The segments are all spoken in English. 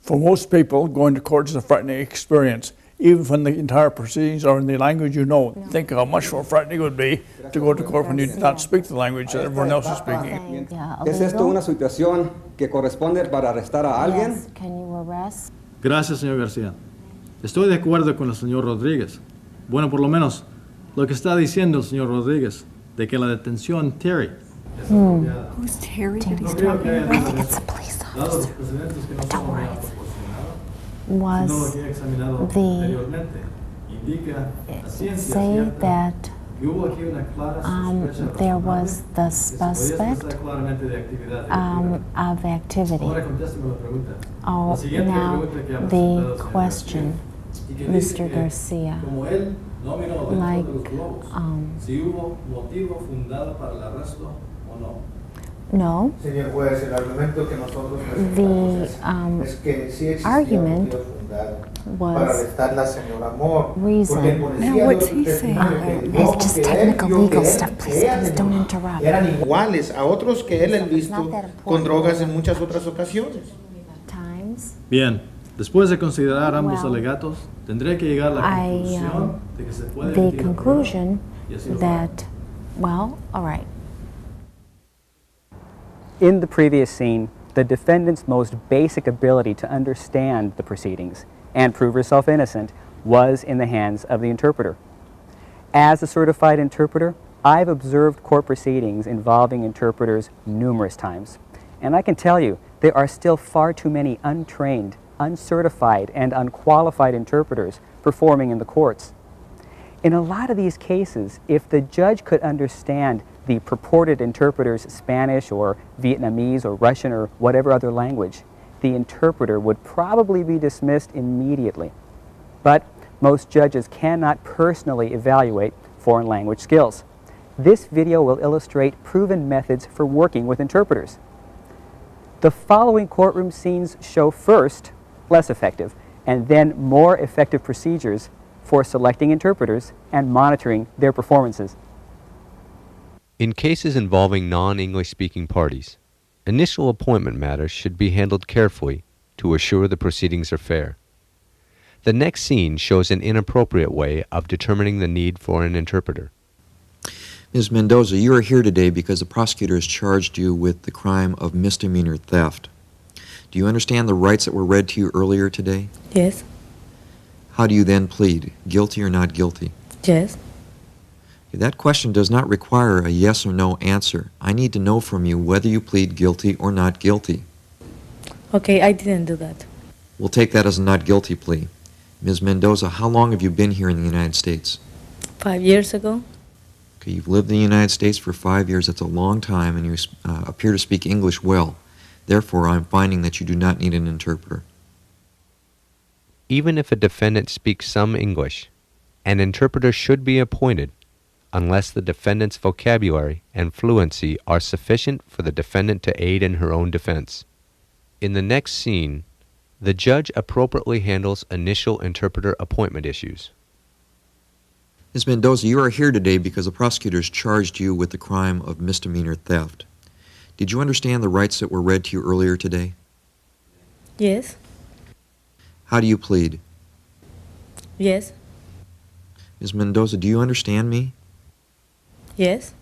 For most people, going to court is a frightening experience. Even when the entire proceedings are in the language you know. Think how much more frightening it would be to go to court when you do not speak the language that everyone else is speaking. ¿Es esto una situación que corresponde para arrestar a alguien? Yes. Can you arrest? Gracias, señor García. Estoy de acuerdo con el señor Rodríguez. Bueno, por lo menos lo que está diciendo el señor Rodríguez, de que la detención Terry es apropiada. Who's Terry? No creo que haya I think it's a police dado los officer. precedentes que no Don't son worry. proporcionados, Was sino lo que he examinado the anteriormente, indica a ciencia say cierta that que hubo aquí una clara sospecha there razonable was the que se podía suspect expresar claramente de actividad delictiva. of activity. Ahora contésteme la pregunta. Oh, La siguiente now pregunta que ha presentado the el señor question, García, y que dice Mr. que, Garcia, como él no miró dentro like, de los globos, si hubo motivo fundado para el arresto o no. no. Señor juez, el argumento que nosotros presentamos es que sí existía argument motivo fundado was para arrestar a la señora Moore. reason. Porque el policía Now, what's dio he saying? testimonio que dijo It's just que él technical vio legal que stuff, please, eran please don't interrupt. eran iguales a otros que él ha It's visto not that con important. drogas en muchas otras ocasiones. Times. Bien, después de considerar ambos Well, alegatos, tendré que llegar a la conclusión de que se puede The emitir una conclusion prueba, y así lo haré. that, well, all right. In the previous scene, the defendant's most basic ability to understand the proceedings and prove herself innocent was in the hands of the interpreter. As a certified interpreter, I've observed court proceedings involving interpreters numerous times. And I can tell you, there are still far too many untrained, uncertified, and unqualified interpreters performing in the courts. In a lot of these cases, if the judge could understand the purported interpreter's Spanish or Vietnamese or Russian or whatever other language, the interpreter would probably be dismissed immediately. But most judges cannot personally evaluate foreign language skills. This video will illustrate proven methods for working with interpreters. The following courtroom scenes show first less effective and then more effective procedures for selecting interpreters and monitoring their performances. In cases involving non-English speaking parties, initial appointment matters should be handled carefully to assure the proceedings are fair. The next scene shows an inappropriate way of determining the need for an interpreter. Ms. Mendoza, you are here today because the prosecutor has charged you with the crime of misdemeanor theft. Do you understand the rights that were read to you earlier today? Yes. How do you then plead, guilty or not guilty? Yes. That question does not require a yes or no answer. I need to know from you whether you plead guilty or not guilty. Okay, I didn't do that. We'll take that as a not guilty plea. Ms. Mendoza, how long have you been here in the United States? 5 years ago. Okay, you've lived in the United States for 5 years. That's a long time, and you appear to speak English well. Therefore, I'm finding that you do not need an interpreter. Even if a defendant speaks some English, an interpreter should be appointed unless the defendant's vocabulary and fluency are sufficient for the defendant to aid in her own defense. In the next scene, the judge appropriately handles initial interpreter appointment issues. Ms. Mendoza, you are here today because the prosecutors charged you with the crime of misdemeanor theft. Did you understand the rights that were read to you earlier today? Yes. How do you plead? Yes. Ms. Mendoza, do you understand me? Yes.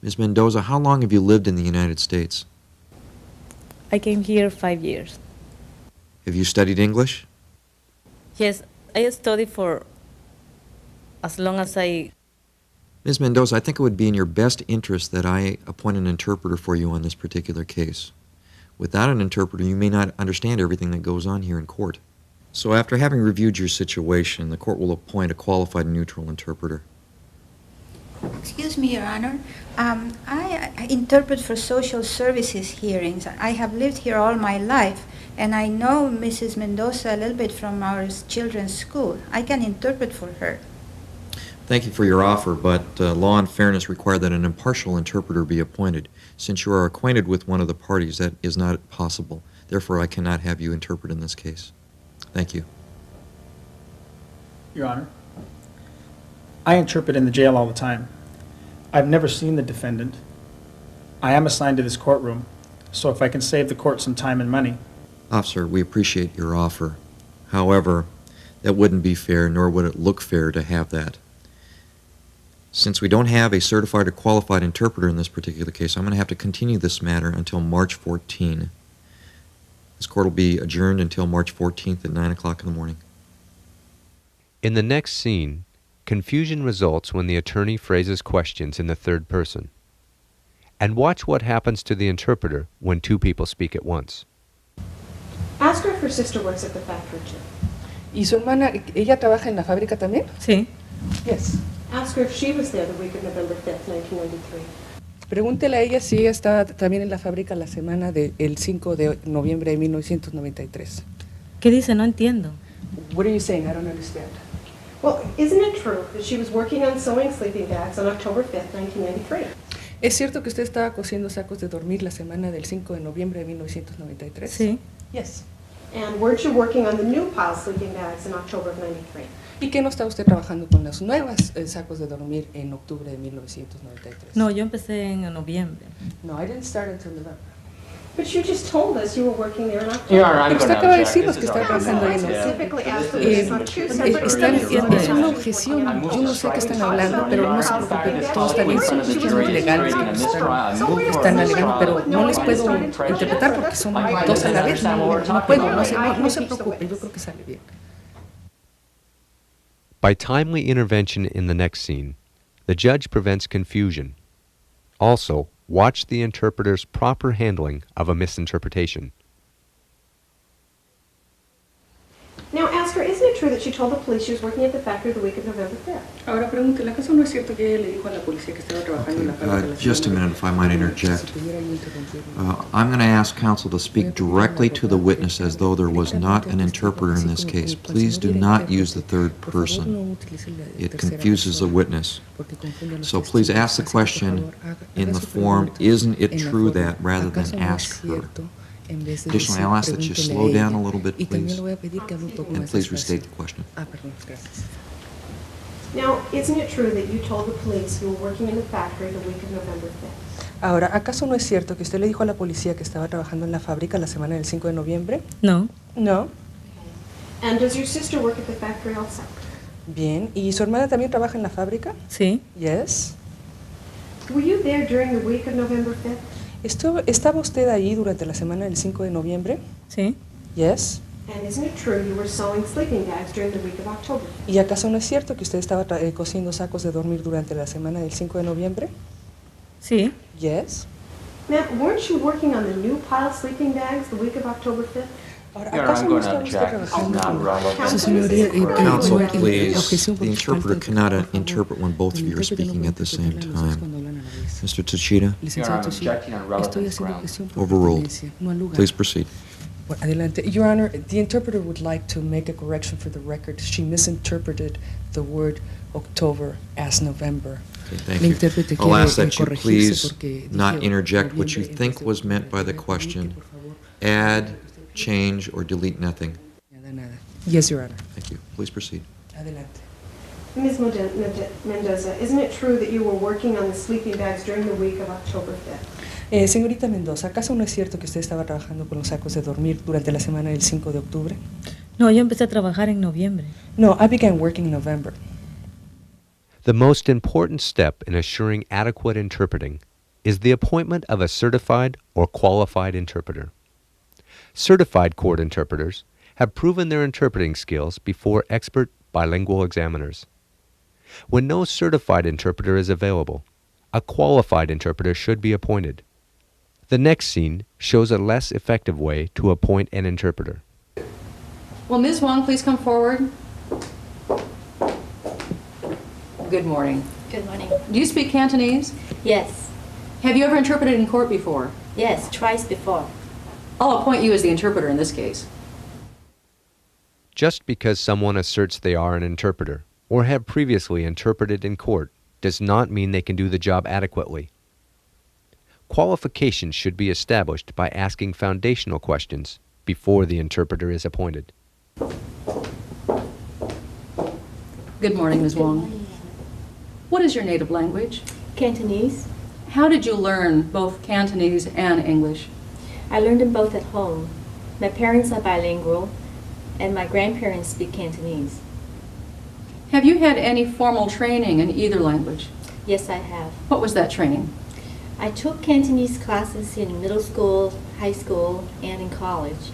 Ms. Mendoza, how long have you lived in the United States? I came here 5 years. Have you studied English? Yes, I studied for as long as I... Ms. Mendoza, I think it would be in your best interest that I appoint an interpreter for you on this particular case. Without an interpreter, you may not understand everything that goes on here in court. So after having reviewed your situation, the court will appoint a qualified neutral interpreter. Excuse me, Your Honor. I interpret for social services hearings. I have lived here all my life, and I know Mrs. Mendoza a little bit from our children's school. I can interpret for her. Thank you for your offer, but law and fairness require that an impartial interpreter be appointed. Since you are acquainted with one of the parties, that is not possible. Therefore, I cannot have you interpret in this case. Thank you. Your Honor, I interpret in the jail all the time. I've never seen the defendant. I am assigned to this courtroom, so if I can save the court some time and money, Officer, we appreciate your offer. However, that wouldn't be fair, nor would it look fair to have that. Since we don't have a certified or qualified interpreter in this particular case, I'm going to have to continue this matter until March 14. This court will be adjourned until March 14th at 9 o'clock in the morning. In the next scene, confusion results when the attorney phrases questions in the third person. And watch what happens to the interpreter when two people speak at once. Ask her if her sister works at the factory too. ¿Y su hermana, ella trabaja en la fábrica también? Sí. Yes. Ask her if she was there the week of November 5th, 1993. Pregúntele a ella si ella está también en la fábrica la semana del 5 de noviembre de 1993. ¿Qué dice? No entiendo. What are you saying? I don't understand. Well, isn't it true that she was working on sewing sleeping bags on October 5th, 1993? ¿Es cierto que usted estaba cosiendo sacos de dormir la semana del 5 de noviembre de 1993? Sí. Yes. And weren't you working on the new pile sleeping bags in October of 93? ¿Y qué no está usted trabajando con las nuevas sacos de dormir en octubre de 1993? No, yo empecé en noviembre. No, I didn't start until November. But you just told us you were working there in October. Your Honor, I'm Pero usted gonna acaba de object. decirnos This que is está already trabajando ahí been en said. Specifically asked her This this is on two separate Están, occasions. es una objeción, yo no sé qué están hablando, pero no se preocupen, todo está bien, son cuestiones legales que están alegando, pero no les puedo interpretar porque son dos a la vez, no puedo, no se preocupen, yo creo que sale bien. By timely intervention in the next scene, the judge prevents confusion. Also, watch the interpreter's proper handling of a misinterpretation. Now ask her, isn't it true that she told the police she was working at the factory the week of November 5th? Ahora pregúntele, ¿acaso no es cierto que ella le dijo a la policía que estaba trabajando en la fábrica? Just a minute, if I might interject. I'm going to ask counsel to speak directly to the witness as though there was not an interpreter in this case. Please do not use the third person. It confuses the witness. So please ask the question in the form, isn't it true that, rather than ask her. Additionally, I'll ask that you slow down a little bit, please, and please restate the question. Now, isn't it true that you told the police you were working in the factory the week of November 5th? Ahora, ¿acaso no es cierto que usted le dijo a la policía que estaba trabajando en la fábrica la semana del 5 de noviembre? No. No. And does your sister work at the factory also? Bien. ¿Y su hermana también trabaja en la fábrica? Sí. Yes. Were you there during the week of November 5th? ¿Estaba usted ahí durante la semana del 5 de noviembre? Sí. Yes. And isn't it true you were sewing sleeping bags during the week of October? ¿Y acaso no es cierto que usted estaba cosiendo sacos de dormir durante la semana del 5 de noviembre? Sí. Yes. Ma'am, weren't you working on the new pile sleeping bags the week of October 5th? Ahora, Your Honor, ¿acaso I'm no going to estaba usted object. This is trabajando not con relevant. su señoría? Counsel, please. Objeción The por interpreter falta de- cannot por favor. interpret when both of you are El intérprete no speaking puede at the same interpretar los dos time. cuando hablan a la vez. Mr. Tachida, Licenciado I'm Toshida, objecting on relevance estoy haciendo grounds. objeción por overruled. pertinencia, no al lugar. Please proceed. Bueno, adelante. Your Honor, the interpreter would like to make a correction for the record. She misinterpreted the word October as November. Okay, thank La you. intérprete I'll quiere ask that you corregirse please porque not dije interject what you noviembre en think vez de was meant by the octubre. question. Por favor, Add, change, or delete nothing. nada. Yes, Your Honor. Thank you. Please proceed. Adelante. Ms. Mendoza, isn't it true that you were working on the sleeping bags during the week of October 5th? Señorita Mendoza, ¿acaso no es cierto que usted estaba trabajando con los sacos de dormir durante la semana del 5 de octubre? No, yo empecé a trabajar en noviembre. No, I began working in November. The most important step in assuring adequate interpreting is the appointment of a certified or qualified interpreter. Certified court interpreters have proven their interpreting skills before expert bilingual examiners. When no certified interpreter is available, a qualified interpreter should be appointed. The next scene shows a less effective way to appoint an interpreter. Will Ms. Wong please come forward? Good morning. Good morning. Do you speak Cantonese? Yes. Have you ever interpreted in court before? Yes, twice before. I'll appoint you as the interpreter in this case. Just because someone asserts they are an interpreter or have previously interpreted in court does not mean they can do the job adequately. Qualification should be established by asking foundational questions before the interpreter is appointed. Good morning, Ms. Wong. What is your native language? Cantonese. How did you learn both Cantonese and English? I learned them both at home. My parents are bilingual, and my grandparents speak Cantonese. Have you had any formal training in either language? Yes, I have. What was that training? I took Cantonese classes in middle school, high school, and in college.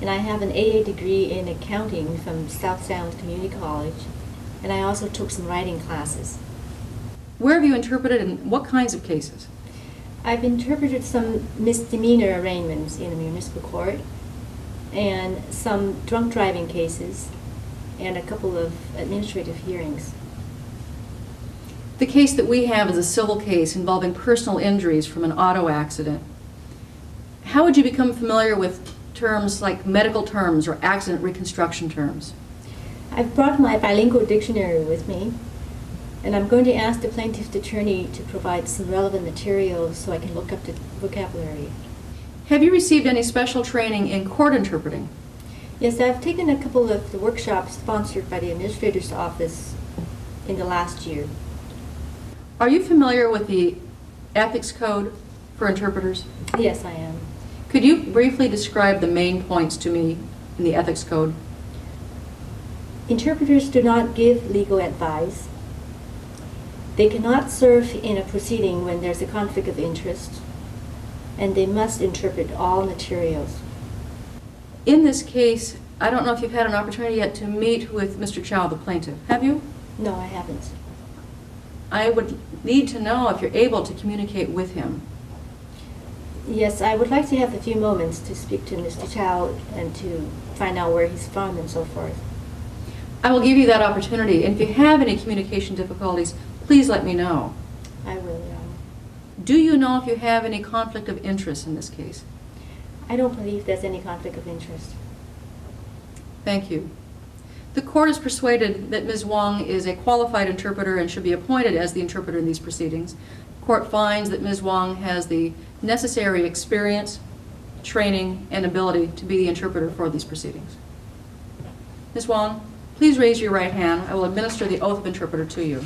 And I have an AA degree in accounting from South Sound Community College. And I also took some writing classes. Where have you interpreted and what kinds of cases? I've interpreted some misdemeanor arraignments in a municipal court, and some drunk driving cases, and a couple of administrative hearings. The case that we have is a civil case involving personal injuries from an auto accident. How would you become familiar with terms like medical terms or accident reconstruction terms? I've brought my bilingual dictionary with me, and I'm going to ask the plaintiff's attorney to provide some relevant materials so I can look up the vocabulary. Have you received any special training in court interpreting? Yes, I've taken a couple of the workshops sponsored by the administrator's office in the last year. Are you familiar with the ethics code for interpreters? Yes, I am. Could you briefly describe the main points to me in the ethics code? Interpreters do not give legal advice. They cannot serve in a proceeding when there's a conflict of interest, and they must interpret all materials. In this case, I don't know if you've had an opportunity yet to meet with Mr. Chow, the plaintiff. Have you? No, I haven't. I would need to know if you're able to communicate with him. Yes, I would like to have a few moments to speak to Mr. Chow and to find out where he's from and so forth. I will give you that opportunity, and if you have any communication difficulties, please let me know. I will, Your Honor. Do you know if you have any conflict of interest in this case? I don't believe there's any conflict of interest. Thank you. The court is persuaded that Ms. Wong is a qualified interpreter and should be appointed as the interpreter in these proceedings. The court finds that Ms. Wong has the necessary experience, training, and ability to be the interpreter for these proceedings. Ms. Wong, please raise your right hand. I will administer the oath of interpreter to you.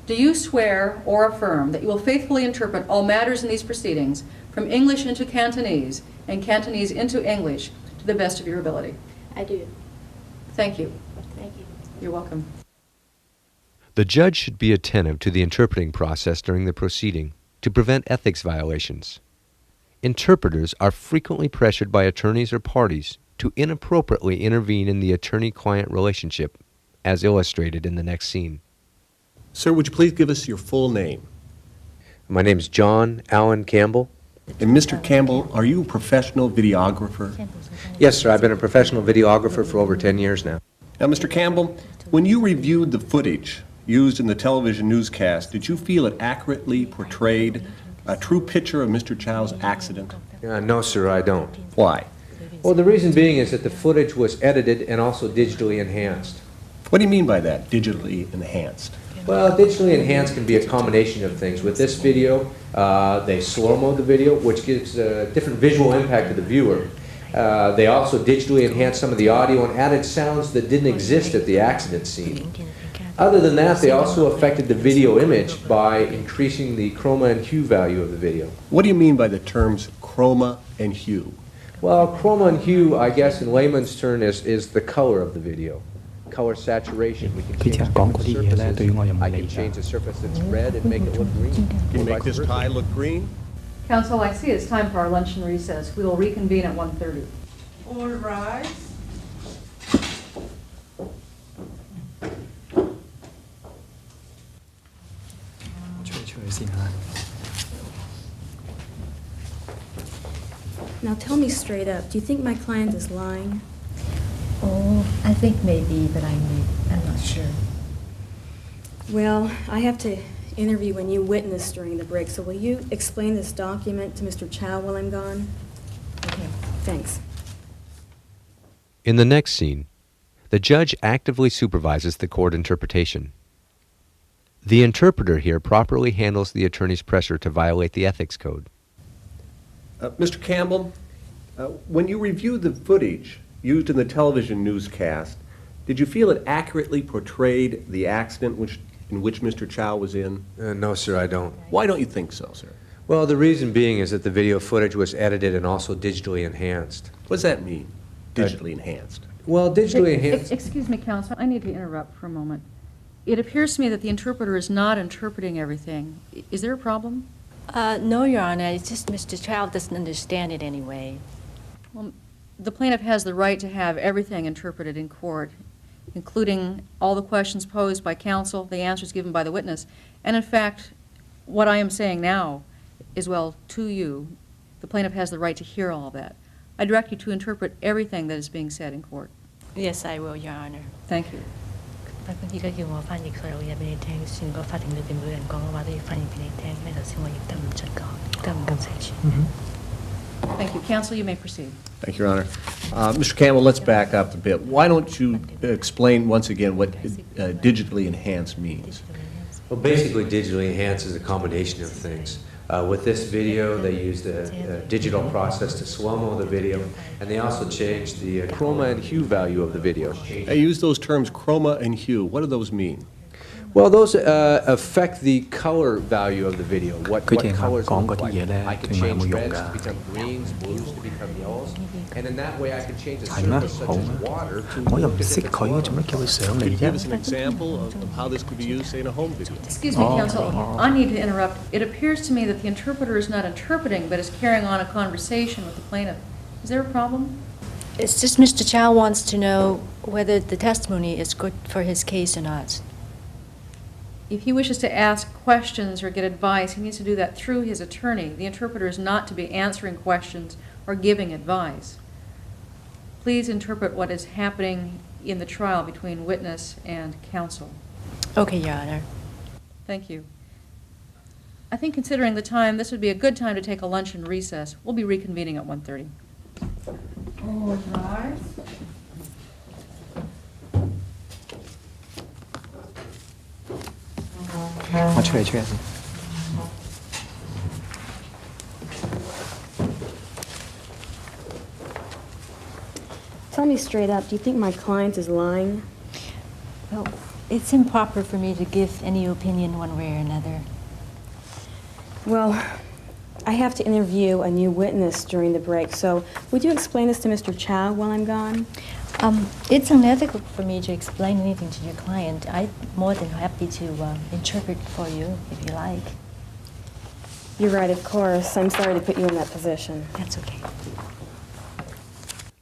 Do you swear or affirm that you will faithfully interpret all matters in these proceedings from English into Cantonese and Cantonese into English to the best of your ability? I do. Thank you. Thank you. You're welcome. The judge should be attentive to the interpreting process during the proceeding to prevent ethics violations. Interpreters are frequently pressured by attorneys or parties to inappropriately intervene in the attorney-client relationship, as illustrated in the next scene. Sir, would you please give us your full name? My name is John Allen Campbell. And Mr. Campbell, are you a professional videographer? Yes, sir. I've been a professional videographer for over 10 years now. Now, Mr. Campbell, when you reviewed the footage used in the television newscast, did you feel it accurately portrayed a true picture of Mr. Chow's accident? No, sir, I don't. Why? Well, the reason being is that the footage was edited and also digitally enhanced. What do you mean by that, digitally enhanced? Well, digitally enhanced can be a combination of things. With this video, they slow-mo the video, which gives a different visual impact to the viewer. They also digitally enhanced some of the audio and added sounds that didn't exist at the accident scene. Other than that, they also affected the video image by increasing the chroma and hue value of the video. What do you mean by the terms chroma and hue? Well, chroma and hue, I guess in layman's term, is the color of the video. Color saturation. We can change different surfaces. I can change a surface that's red and make it look green. Can you make this tie look green? Counsel, I see it's time for our lunch and recess. We will reconvene at 1:30. All rise. Now tell me straight up, do you think my client is lying? Oh, I think maybe, but I'm not sure. Well, I have to interview a new witness during the break, so will you explain this document to Mr. Chow while I'm gone? Okay, thanks. In the next scene, the judge actively supervises the court interpretation. The interpreter here properly handles the attorney's pressure to violate the ethics code. Mr. Campbell, when you reviewed the footage used in the television newscast, did you feel it accurately portrayed the accident in which Mr. Chow was in? No, sir, I don't. Why don't you think so, sir? Well, the reason being is that the video footage was edited and also digitally enhanced. What does that mean, digitally enhanced? Well, digitally enhanced. Excuse me, counsel, I need to interrupt for a moment. It appears to me that the interpreter is not interpreting everything. Is there a problem? No, Your Honor, it's just Mr. Child doesn't understand it anyway. Well, the plaintiff has the right to have everything interpreted in court, including all the questions posed by counsel, the answers given by the witness, and in fact, what I am saying now is, well, to you, the plaintiff has the right to hear all of that. I direct you to interpret everything that is being said in court. Yes, I will, Your Honor. Thank you. 法官依家叫我翻譯所有嘢俾你聽，算個法庭裏邊每人講嘅話都要翻譯俾你聽，因為頭先我譯得唔準確，得唔夠齊全。Thank you. Counsel, you may proceed. Thank you, Your Honor. Mr. Campbell, let's back up a bit. Why don't you explain once again what digitally enhanced means? Well, basically, digitally enhanced is a combination of things. With this video, they used a digital process to slow-mo the video, and they also changed the chroma and hue value of the video. I use those terms chroma and hue. What do those mean? Well, those affect the color value of the video, what colors look like. I can change reds to become greens, blues to become yellows, and in that way I can change a surface such as water to look different colors. Could you give us an example of how this could be used, say, in a home video? Excuse me, counsel. I need to interrupt. It appears to me that the interpreter is not interpreting, but is carrying on a conversation with the plaintiff. Is there a problem? It's just Mr. Chow wants to know whether the testimony is good for his case or not. If he wishes to ask questions or get advice, he needs to do that through his attorney. The interpreter is not to be answering questions or giving advice. Please interpret what is happening in the trial between witness and counsel. Okay, Your Honor. Thank you. I think considering the time, this would be a good time to take a lunch and recess. We'll be reconvening at 1:30. All rise. Tell me straight up, do you think my client is lying? Well, it's improper for me to give any opinion one way or another. Well, I have to interview a new witness during the break, so would you explain this to Mr. Chow while I'm gone? It's unethical for me to explain anything to your client. I'm more than happy to interpret for you, if you like. You're right, of course. I'm sorry to put you in that position. That's okay.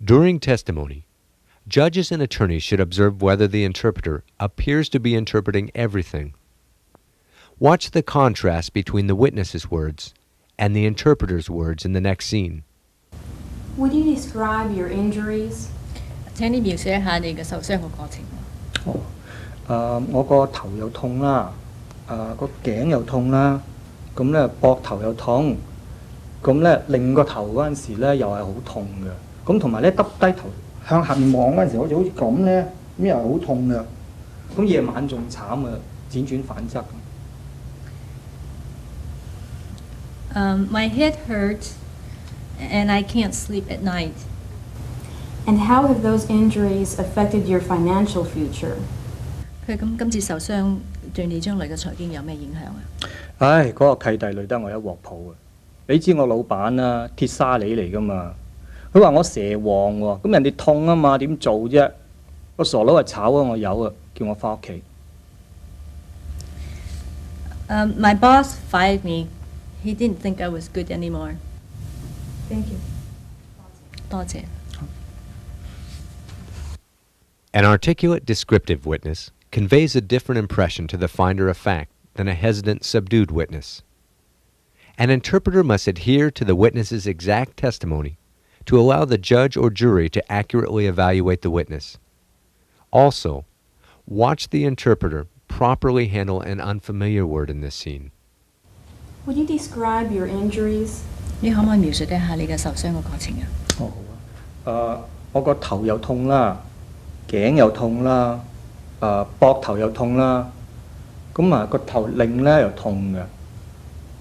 During testimony, judges and attorneys should observe whether the interpreter appears to be interpreting everything. Watch the contrast between the witness's words and the interpreter's words in the next scene. Would you describe your injuries? 請你描寫一下你嘅受傷嘅過程。我個頭又痛啦，個頸又痛啦，咁咧膊頭又痛，咁咧擰個頭嗰陣時咧又係好痛嘅，咁同埋咧耷低頭向下面望嗰陣時，好似咁咧，咁又係好痛嘅，咁夜晚仲慘啊，輾轉反側。My head hurts, and I can't sleep at night. And how have those injuries affected your financial future? 佢今次受傷對你將來嘅財經有咩影響啊？唉，嗰個契弟累得我一鑊泡啊！你知我老闆啊，鐵沙梨嚟噶嘛？佢話我蛇王喎，咁人哋痛啊嘛，點做啫？個傻佬係炒咗我魷啊，叫我翻屋企。My boss fired me. He didn't think I was good anymore. Thank you. 多謝。An articulate, descriptive witness conveys a different impression to the finder of fact than a hesitant, subdued witness. An interpreter must adhere to the witness's exact testimony to allow the judge or jury to accurately evaluate the witness. Also, watch the interpreter properly handle an unfamiliar word in this scene. Would you describe your injuries? 你可唔可以描述一下你嘅受傷嘅過程啊？好啊。我個頭又痛啦，頸又痛啦，膊頭又痛啦，咁啊個頭擰咧又痛嘅，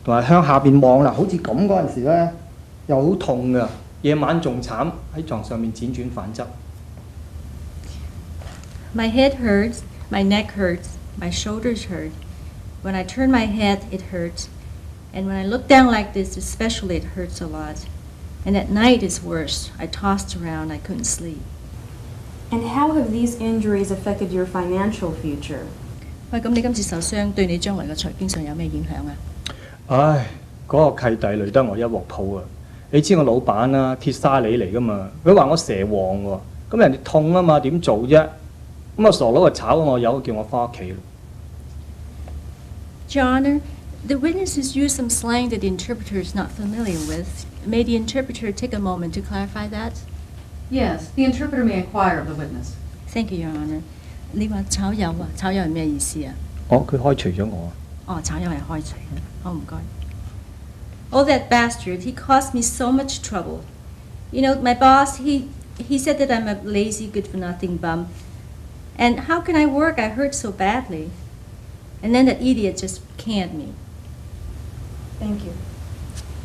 同埋向下邊望啦，好似咁嗰陣時咧又好痛嘅，夜晚仲慘喺床上面輾轉反側。My head hurts, my neck hurts, my shoulders hurt. When I turn my head, it hurts. And when I look down like this, especially, it hurts a lot. And at night is worse. I tossed around, I couldn't sleep. And how have these injuries affected your financial future? 喂，咁你今次受傷對你將來嘅財經上有咩影響啊？唉，嗰、個契弟累得我一鑊泡啊！你知我老闆啊，鐵沙里嚟噶嘛，佢話我蛇王喎，咁人哋痛啊嘛，點做啫？咁啊傻佬就炒我魷，叫我翻屋企咯。Your Honor, the witnesses used some slang that the interpreter is not familiar with. May the interpreter take a moment to clarify that? Yes, the interpreter may inquire of the witness. Thank you, Your Honor. 你話炒魷啊？炒魷係咩意思啊？佢開除咗我。哦，炒魷係開除嘅。好，唔該。Oh, that bastard! He caused me so much trouble. You know, my boss, he said that I'm a lazy, good-for-nothing bum. And how can I work? I hurt so badly. And then that idiot just canned me. Thank you.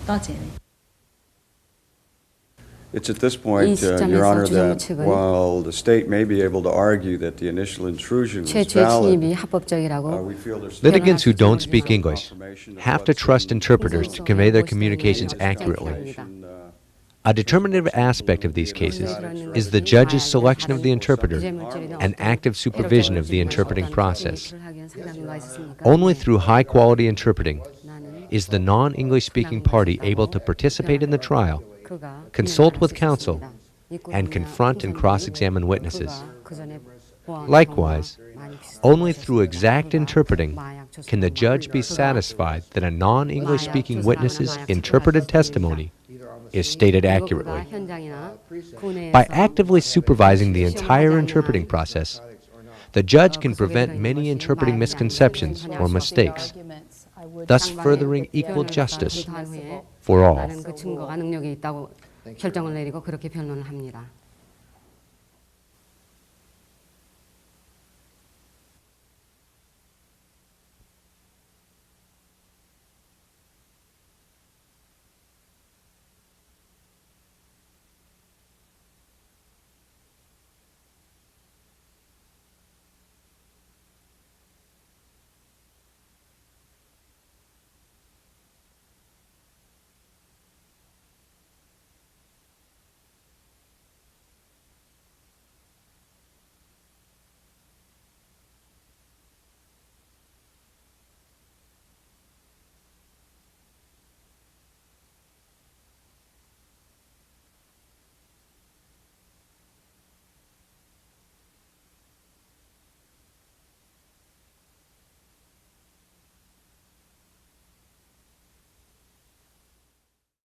多謝你。 It's at this point, Your Honor, that while the state may be able to argue that the initial intrusion was valid, we feel there's Litigants who don't speak English have to trust interpreters to convey their communications accurately. A determinative aspect of these cases is the judge's selection of the interpreter and active supervision of the interpreting process. Only through high-quality interpreting is the non-English speaking party able to participate in the trial, consult with counsel, and confront and cross-examine witnesses. Likewise, only through exact interpreting can the judge be satisfied that a non-English speaking witness's interpreted testimony is stated accurately. By actively supervising the entire interpreting process, the judge can prevent many interpreting misconceptions or mistakes, thus furthering equal justice for all. 결정을 내리고 그렇게 변론을 합니다.